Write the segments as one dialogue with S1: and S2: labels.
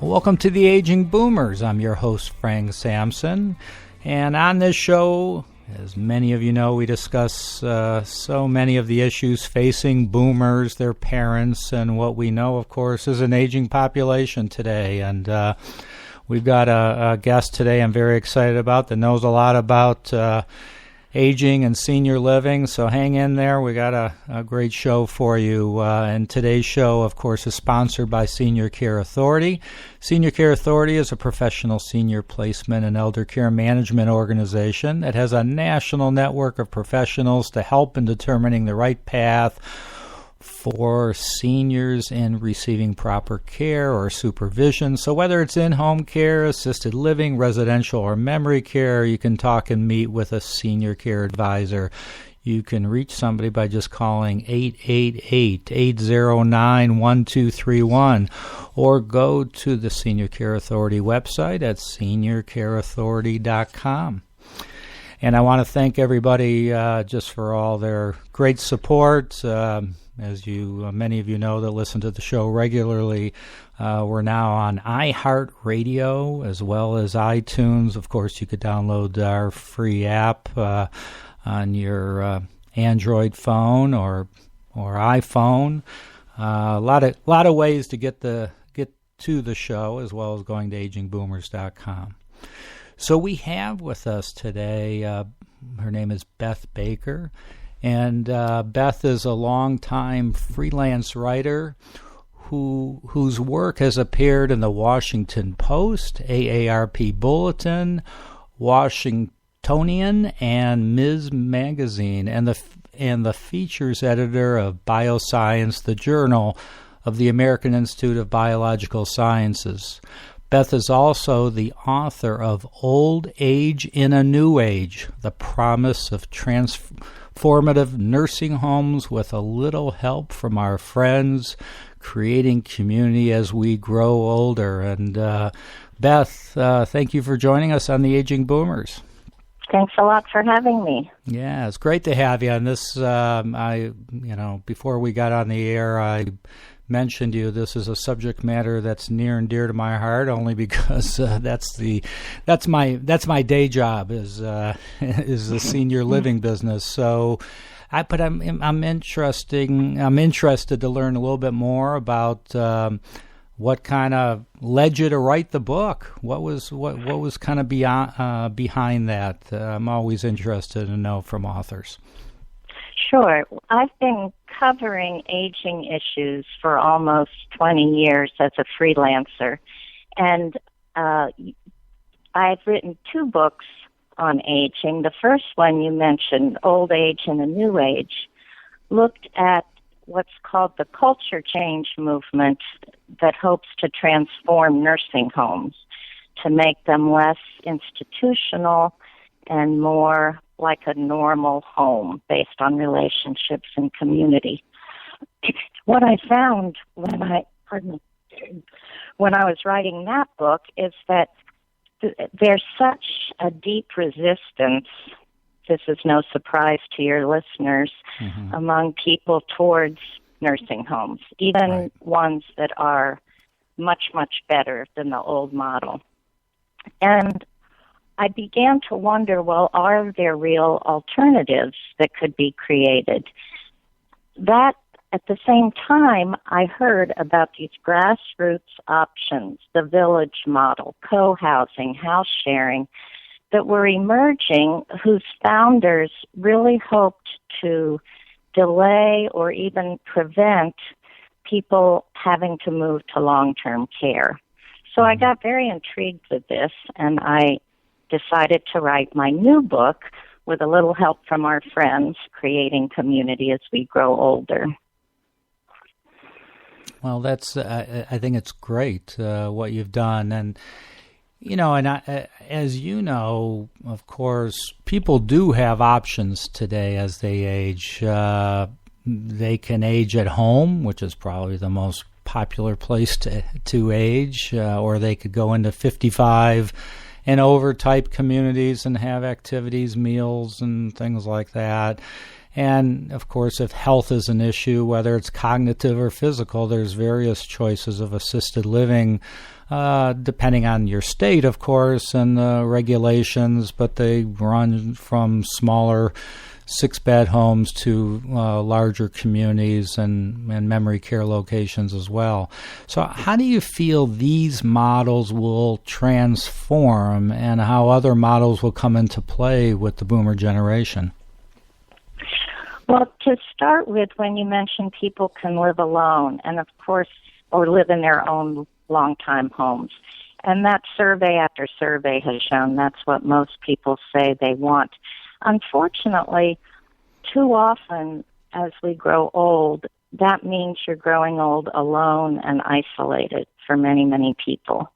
S1: Welcome to the Aging Boomers. I'm your host, Frank Sampson. And on this show, as many of you know, we discuss so many of the issues facing boomers, their parents, and what we know, of course, is an aging population today. And we've got a guest today I'm very excited about that knows a lot about aging and senior living, so hang in there. We got a great show for you. And today's show, of course, is sponsored by Senior Care Authority. Senior Care Authority is a professional senior placement and elder care management organization that has a national network of professionals to help in determining the right path for seniors in receiving proper care or supervision. So whether it's in-home care, assisted living, residential, or memory care, you can talk and meet with a senior care advisor. You can reach somebody by just calling 888-809-1231 or go to the Senior Care Authority website at seniorcareauthority.com. And I want to thank everybody just for all their great support. As many of you know that listen to the show regularly, we're now on iHeartRadio as well as iTunes. Of course, you could download our free app on your Android phone or iPhone. A lot of ways to get to the show, as well as going to agingboomers.com. So we have with us today, her name is Beth Baker. And Beth is a longtime freelance writer whose work has appeared in the Washington Post, AARP Bulletin, Washingtonian, and Ms. Magazine, and the features editor of Bioscience, the Journal of the American Institute of Biological Sciences. Beth is also the author of Old Age in a New Age, The Promise of Transformative Nursing Homes with a Little Help from Our Friends, Creating Community as We Grow Older. And Beth, thank you for joining us on the Aging Boomers.
S2: Thanks a lot for having me.
S1: Yeah, it's great to have you. And this, before we got on the air, I mentioned to you this is a subject matter that's near and dear to my heart, only because that's my day job is the senior living business. So, I'm interested to learn a little bit more about what kind of led you to write the book. What was kind of behind that? I'm always interested to know from authors.
S2: Sure. I've been covering aging issues for almost 20 years as a freelancer, and I've written 2 books on aging. The first one you mentioned, Old Age in a New Age, looked at what's called the culture change movement that hopes to transform nursing homes to make them less institutional and more like a normal home based on relationships and community. What I found when I was writing that book is that there's such a deep resistance, this is no surprise to your listeners, among people towards nursing homes, even ones that are much, much better than the old model. And I began to wonder, well, are there real alternatives that could be created? That, at the same time, I heard about these grassroots options, the village model, cohousing, house sharing, that were emerging, whose founders really hoped to delay or even prevent people having to move to long-term care. So I got very intrigued with this, and I decided to write my new book with a little help from our friends, Creating Community as We Grow Older.
S1: Well, that's I think it's great what you've done. And, as you know, of course, people do have options today as they age. They can age at home, which is probably the most popular place to age, or they could go into 55 and over type communities and have activities, meals, and things like that. And, of course, if health is an issue, whether it's cognitive or physical, there's various choices of assisted living depending on your state, of course, and the regulations, but they run from smaller 6-bed homes to larger communities and memory care locations as well. So how do you feel these models will transform and how other models will come into play with the boomer generation?
S2: Well, to start with, when you mentioned people can live alone and, of course, or live in their own long-time homes. And that survey after survey has shown that's what most people say they want. Unfortunately, too often as we grow old, that means you're growing old alone and isolated for many, many people,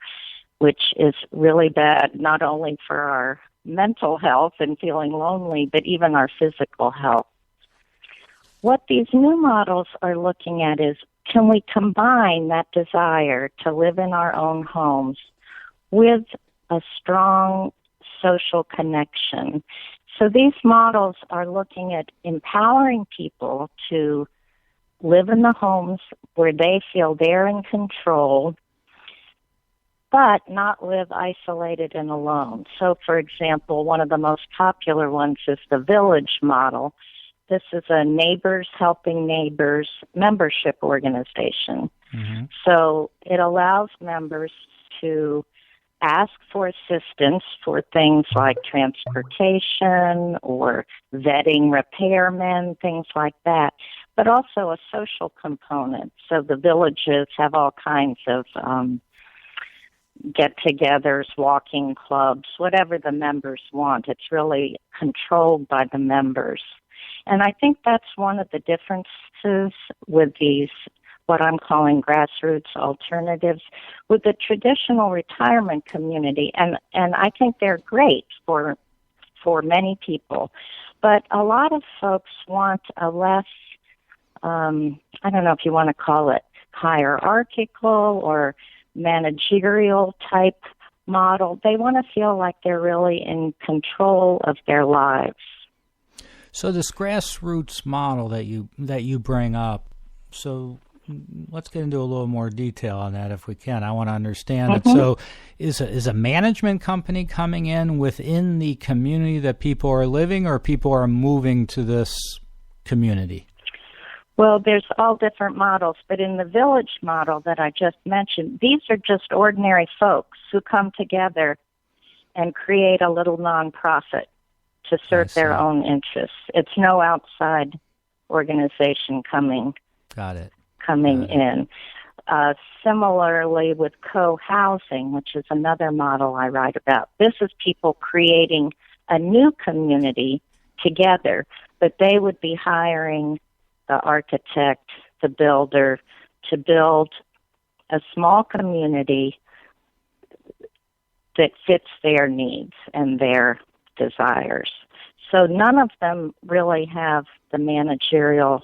S2: which is really bad, not only for our mental health and feeling lonely, but even our physical health. What these new models are looking at is, can we combine that desire to live in our own homes with a strong social connection? So these models are looking at empowering people to live in the homes where they feel they're in control, but not live isolated and alone. So, for example, one of the most popular ones is the village model. This is a Neighbors Helping Neighbors membership organization. Mm-hmm. So it allows members to ask for assistance for things like transportation or vetting repairmen, things like that, but also a social component. So the villages have all kinds of get-togethers, walking clubs, whatever the members want. It's really controlled by the members. And I think that's one of the differences with these, what I'm calling grassroots alternatives, with the traditional retirement community. And I think they're great for many people. But a lot of folks want a less, I don't know if you want to call it hierarchical or managerial type model. They want to feel like they're really in control of their lives.
S1: So this grassroots model that you bring up, so let's get into a little more detail on that if we can. I want to understand it. So is a management company coming in within the community that people are living, or people are moving to this community?
S2: Well, there's all different models, but in the village model that I just mentioned, these are just ordinary folks who come together and create a little nonprofit to serve their own interests. It's no outside organization coming in. Similarly with Cohousing, which is another model I write about, this is people creating a new community together, but they would be hiring the architect, the builder, to build a small community that fits their needs and their desires. So none of them really have the managerial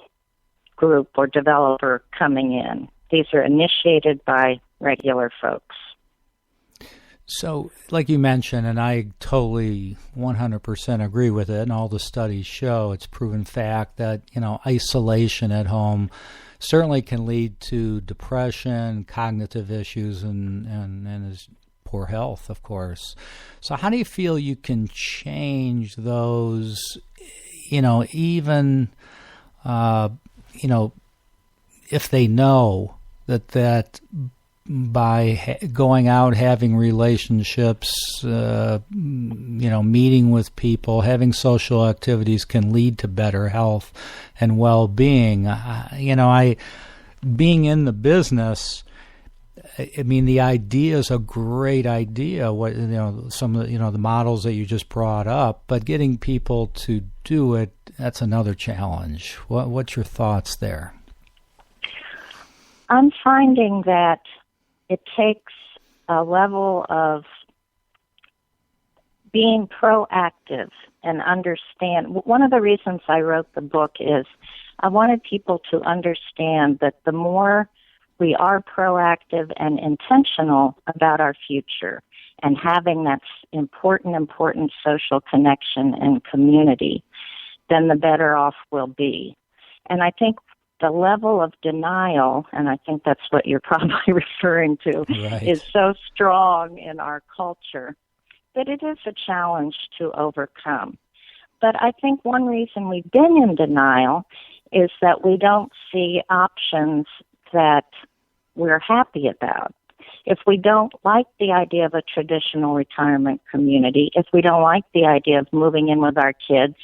S2: group or developer coming in. These are initiated by regular folks.
S1: So, like you mentioned, and I totally 100% agree with it, and all the studies show, it's proven fact that, isolation at home certainly can lead to depression, cognitive issues, and is poor health, of course. So how do you feel you can change those, even, if they know that by going out, having relationships, meeting with people, having social activities can lead to better health and well-being. Being in the business, the idea is a great idea. Some of the models that you just brought up, but getting people to do it, that's another challenge. What's your thoughts there?
S2: I'm finding that it takes a level of being proactive and understand. One of the reasons I wrote the book is I wanted people to understand that the more we are proactive and intentional about our future and having that important social connection and community, then the better off we'll be. And I think the level of denial, and I think that's what you're probably referring to,
S1: right,
S2: is so strong in our culture that it is a challenge to overcome. But I think one reason we've been in denial is that we don't see options that we're happy about. If we don't like the idea of a traditional retirement community, if we don't like the idea of moving in with our kids,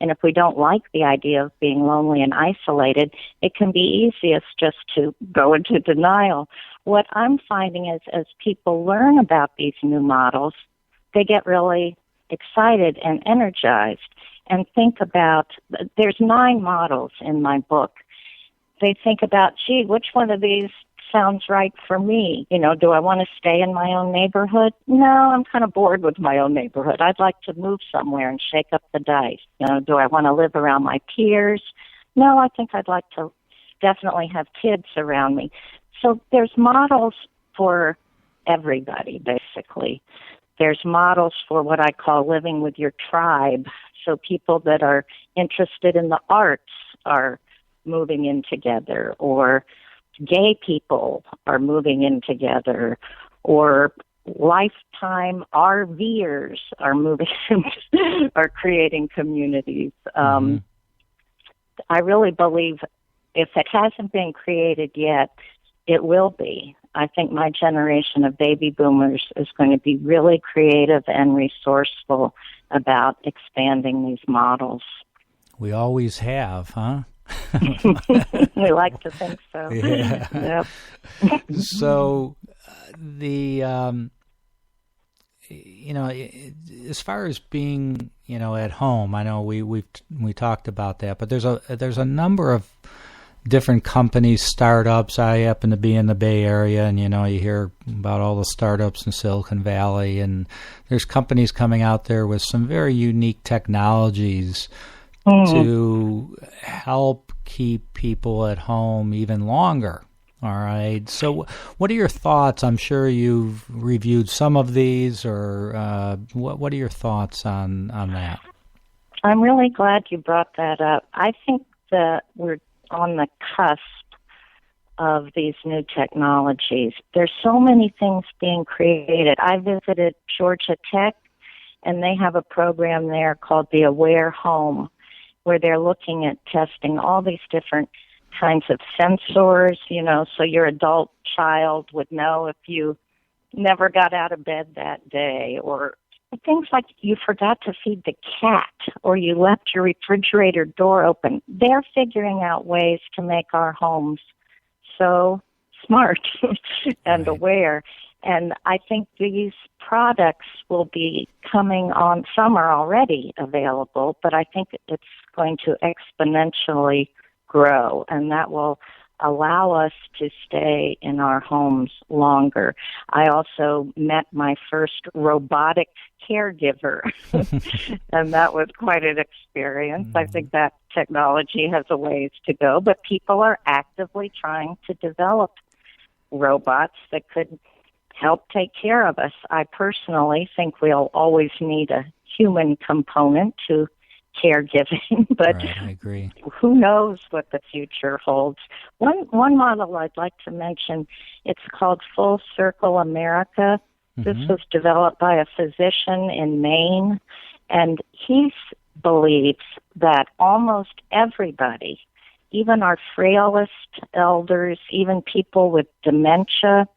S2: and if we don't like the idea of being lonely and isolated, it can be easiest just to go into denial. What I'm finding is as people learn about these new models, they get really excited and energized and think about, there's 9 models in my book. They think about, gee, which one of these sounds right for me? You know, do I want to stay in my own neighborhood? No, I'm kind of bored with my own neighborhood. I'd like to move somewhere and shake up the dice. You know, do I want to live around my peers? No, I think I'd like to definitely have kids around me. So there's models for everybody, basically. There's models for what I call living with your tribe. So people that are interested in the arts are moving in together, or gay people are moving in together, or lifetime RVers are moving, are creating communities. I really believe if it hasn't been created yet, it will be. I think my generation of baby boomers is going to be really creative and resourceful about expanding these models.
S1: We always have, huh?
S2: We like to think so.
S1: Yeah. Yep. So as far as being, at home, I know we talked about that, but there's a number of different companies, startups. I happen to be in the Bay Area, and you hear about all the startups in Silicon Valley, and there's companies coming out there with some very unique technologies to help keep people at home even longer. All right. So what are your thoughts? I'm sure you've reviewed some of these, or what are your thoughts on that?
S2: I'm really glad you brought that up. I think that we're on the cusp of these new technologies. There's so many things being created. I visited Georgia Tech, and they have a program there called the Aware Home, where they're looking at testing all these different kinds of sensors, so your adult child would know if you never got out of bed that day, or things like you forgot to feed the cat, or you left your refrigerator door open. They're figuring out ways to make our homes so smart and aware. And I think these products will be coming on. Some are already available, but I think it's going to exponentially grow, and that will allow us to stay in our homes longer. I also met my first robotic caregiver, and that was quite an experience. I think that technology has a ways to go, but people are actively trying to develop robots that could help take care of us. I personally think we'll always need a human component to caregiving, but
S1: right, I agree.
S2: Who knows what the future holds. One model I'd like to mention, it's called Full Circle America. This was developed by a physician in Maine, and he believes that almost everybody, even our frailest elders, even people with dementia,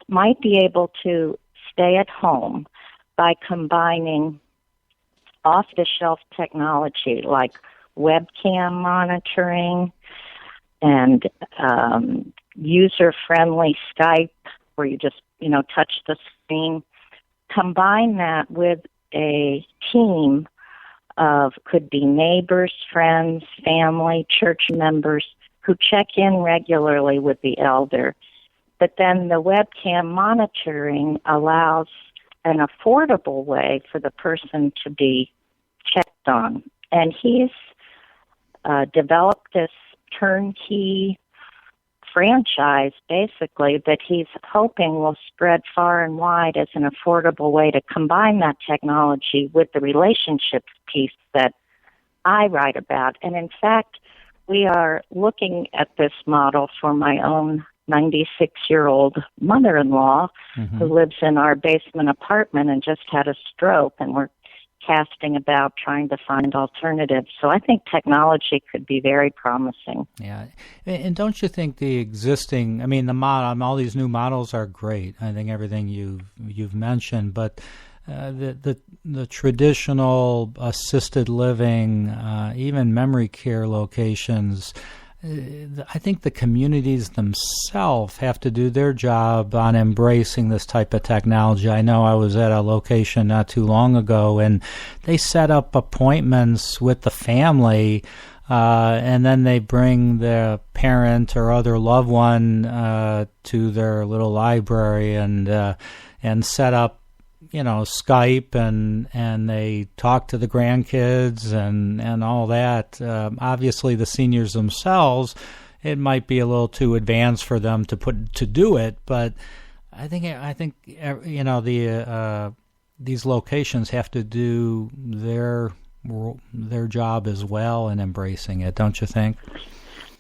S2: might be able to stay at home by combining off-the-shelf technology like webcam monitoring and user-friendly Skype, where you just, touch the screen. Combine that with a team of, could be neighbors, friends, family, church members, who check in regularly with the elder. But then the webcam monitoring allows an affordable way for the person to be checked on. And he's developed this turnkey franchise, basically, that he's hoping will spread far and wide as an affordable way to combine that technology with the relationships piece that I write about. And in fact, we are looking at this model for my own 96-year-old mother-in-law who lives in our basement apartment and just had a stroke, and we're casting about trying to find alternatives. So I think technology could be very promising.
S1: Yeah. And don't you think the existing, I mean, the model, all these new models are great. I think everything you've mentioned, but the traditional assisted living, even memory care locations, I think the communities themselves have to do their job on embracing this type of technology. I know I was at a location not too long ago, and they set up appointments with the family, and then they bring the parent or other loved one to their little library and set up, Skype, and they talk to the grandkids and all that. Obviously, the seniors themselves, it might be a little too advanced for them to do it, but I think these locations have to do their job as well in embracing it, don't you think?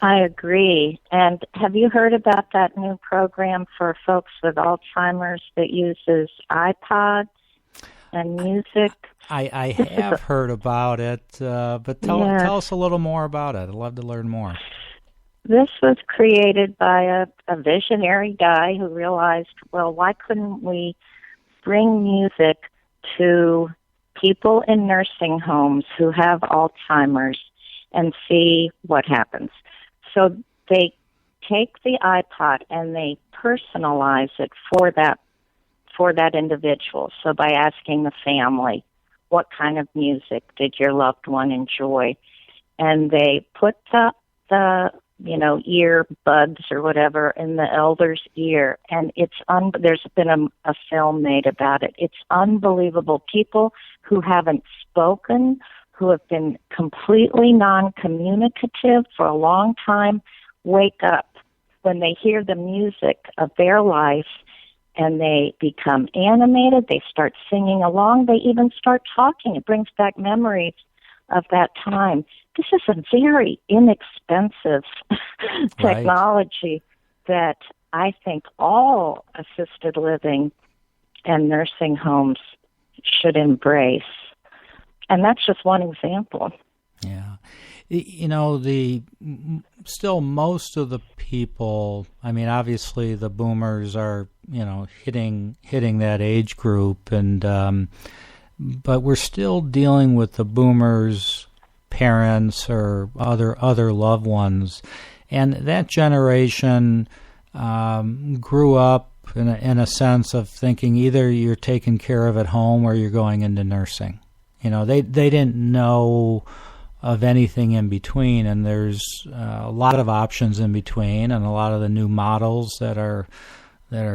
S2: I agree. And have you heard about that new program for folks with Alzheimer's that uses iPods and music?
S1: I have heard about it, but tell us a little more about it. I'd love to learn more.
S2: This was created by a visionary guy who realized, well, why couldn't we bring music to people in nursing homes who have Alzheimer's and see what happens? So they take the iPod and they personalize it for that individual. So by asking the family, what kind of music did your loved one enjoy? And they put the earbuds or whatever in the elder's ear, and there's been a film made about it. It's unbelievable. People who haven't spoken, who have been completely non-communicative for a long time, wake up when they hear the music of their life, and they become animated. They start singing along. They even start talking. It brings back memories of that time. This is a very inexpensive technology that I think all assisted living and nursing homes should embrace. And that's just one example.
S1: Yeah. Still most of the people, I mean, obviously the boomers are, hitting that age group, and but we're still dealing with the boomers' parents or other loved ones. And that generation grew up in a sense of thinking either you're taken care of at home or you're going into nursing. They didn't know of anything in between, and there's a lot of options in between, and a lot of the new models that are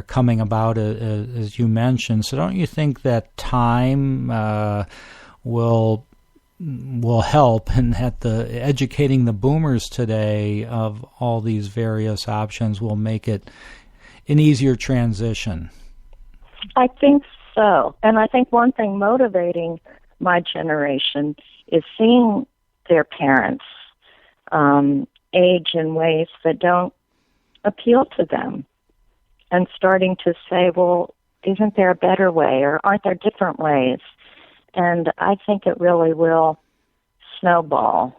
S1: coming about, as you mentioned. So don't you think that time will help, and that the educating the boomers today of all these various options will make it an easier transition?
S2: I think so. And I think one thing motivating my generation is seeing their parents age in ways that don't appeal to them, and starting to say, well, isn't there a better way, or aren't there different ways? And I think it really will snowball.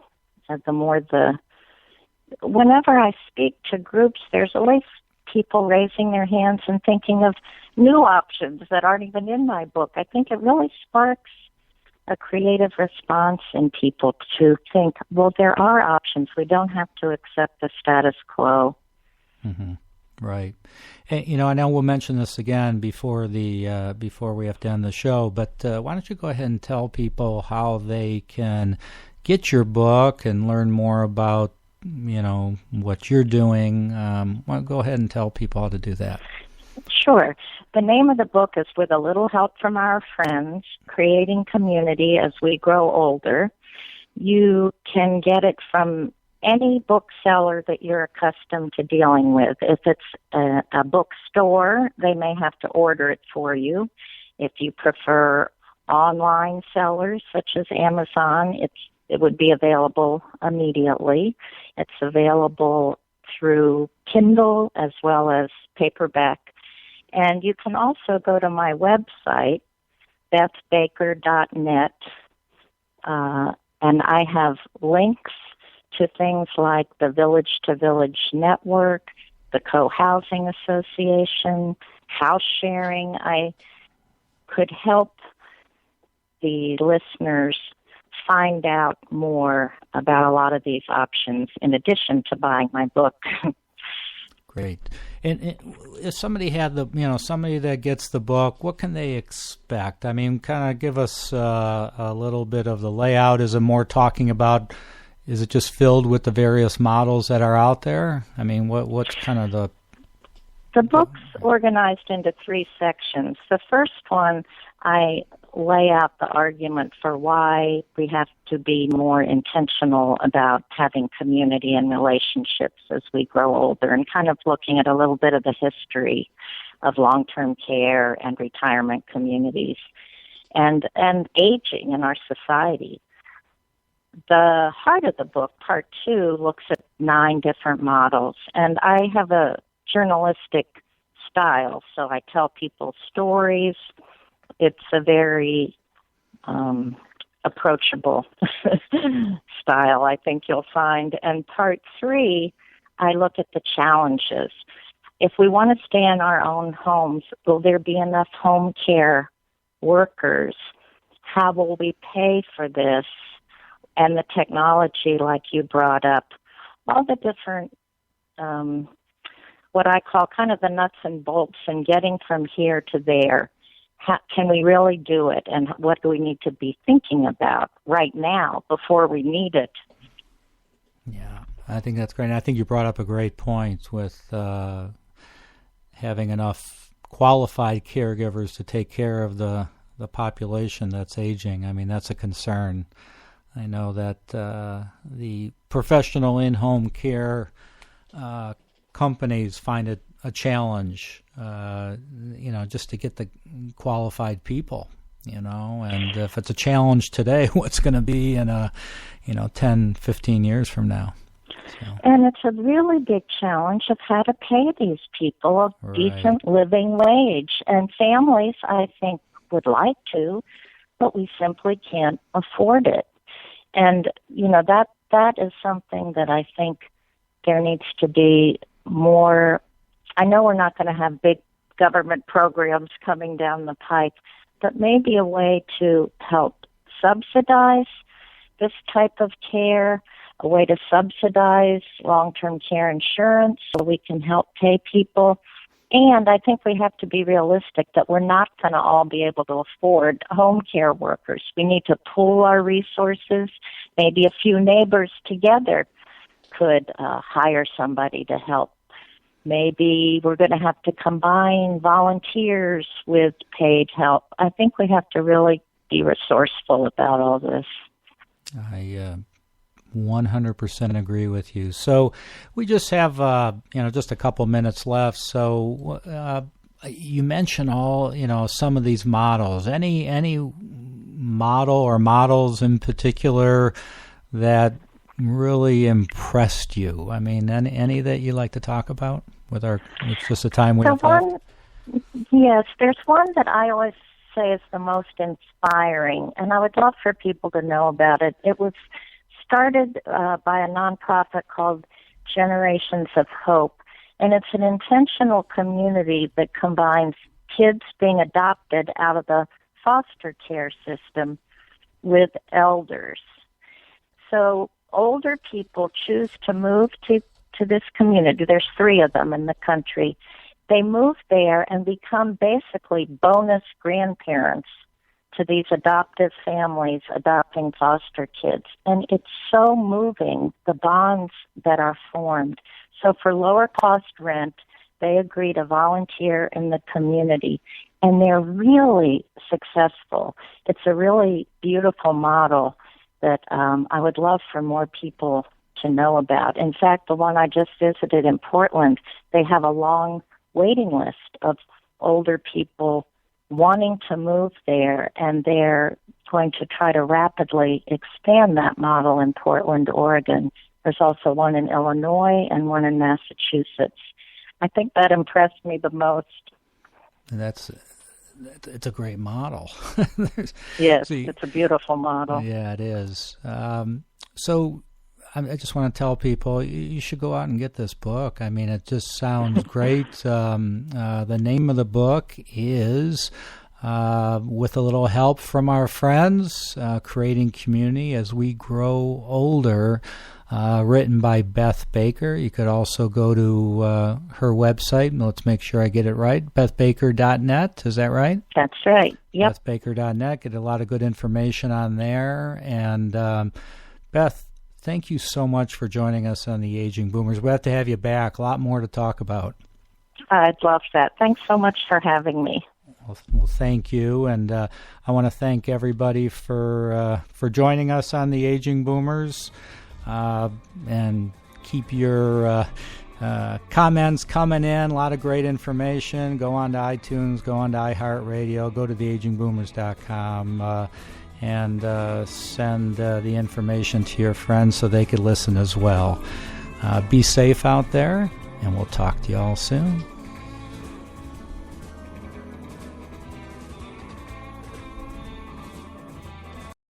S2: Whenever I speak to groups, there's always people raising their hands and thinking of new options that aren't even in my book. I think it really sparks a creative response in people to think, well, there are options. We don't have to accept the status quo.
S1: Mm-hmm. Right. And, I know we'll mention this again before we have to end the show, but why don't you go ahead and tell people how they can get your book and learn more about, what you're doing. Go ahead and tell people how to do that.
S2: Sure. The name of the book is With a Little Help from Our Friends, Creating Community as We Grow Older. You can get it from any bookseller that you're accustomed to dealing with. If it's a bookstore, they may have to order it for you. If you prefer online sellers such as Amazon, it would be available immediately. It's available through Kindle as well as paperback. And you can also go to my website, bethbaker.net, and I have links to things like the Village to Village Network, the Cohousing Association, house sharing. I could help the listeners find out more about a lot of these options in addition to buying my book.
S1: Great. And if somebody had somebody that gets the book, what can they expect? I mean, kind of give us a little bit of the layout. Is it more talking about, is it just filled with the various models that are out there? I mean, what's kind of the...
S2: The book's organized into 3 sections. The first one, I lay out the argument for why we have to be more intentional about having community and relationships as we grow older, and kind of looking at a little bit of the history of long-term care and retirement communities and aging in our society. The heart of the book, part 2, looks at 9 different models, and I have a journalistic style, so I tell people stories. It's a very approachable style, I think you'll find. And part 3, I look at the challenges. If we want to stay in our own homes, will there be enough home care workers? How will we pay for this? And the technology, like you brought up, all the different what I call kind of the nuts and bolts and getting from here to there. How, can we really do it? And what do we need to be thinking about right now before we need it?
S1: Yeah, I think that's great. And I think you brought up a great point with having enough qualified caregivers to take care of the population that's aging. I mean, that's a concern. I know that the professional in-home care companies find it a challenge, just to get the qualified people, and if it's a challenge today, what's going to be in 10, 15 years from now? So.
S2: And it's a really big challenge of how to pay these people a decent living wage. And families, I think, would like to, but we simply can't afford it. And, that is something that I think there needs to be more. I know we're not going to have big government programs coming down the pike, but maybe a way to help subsidize this type of care, a way to subsidize long-term care insurance so we can help pay people. And I think we have to be realistic that we're not going to all be able to afford home care workers. We need to pool our resources. Maybe a few neighbors together could hire somebody to help. Maybe we're going to have to combine volunteers with paid help. I think we have to really be resourceful about all this.
S1: I 100% agree with you. So we just have, just a couple minutes left. So you mentioned some of these models. Any model or models in particular that really impressed you? I mean, any that you like to talk about it's just the time we have left?
S2: Yes, there's one that I always say is the most inspiring, and I would love for people to know about it. It was started by a nonprofit called Generations of Hope, and it's an intentional community that combines kids being adopted out of the foster care system with elders. So older people choose to move to this community. There's 3 of them in the country. They move there and become basically bonus grandparents to these adoptive families adopting foster kids. And it's so moving, the bonds that are formed. So for lower cost rent, they agree to volunteer in the community. And they're really successful. It's a really beautiful model that I would love for more people to know about. In fact, the one I just visited in Portland, they have a long waiting list of older people wanting to move there, and they're going to try to rapidly expand that model in Portland, Oregon. There's also one in Illinois and one in Massachusetts. I think that impressed me the most.
S1: It's a great model.
S2: Yes, it's a beautiful model.
S1: Yeah, it is. So I just want to tell people you should go out and get this book. I mean, it just sounds great. The name of the book is, with a little help from our friends, Creating Community as We Grow Older, written by Beth Baker. You could also go to her website, and let's make sure I get it right, bethbaker.net. Is that right?
S2: That's right. Yep.
S1: Bethbaker.net. Get a lot of good information on there. And Beth, thank you so much for joining us on the Aging Boomers. We'll have to have you back. A lot more to talk about.
S2: I'd love that. Thanks so much for having me.
S1: Well, thank you, and I want to thank everybody for joining us on the Aging Boomers. And keep your comments coming in. A lot of great information. Go on to iTunes, go on to iHeartRadio, go to theagingboomers.com, and send the information to your friends so they could listen as well. Be safe out there, and we'll talk to you all soon.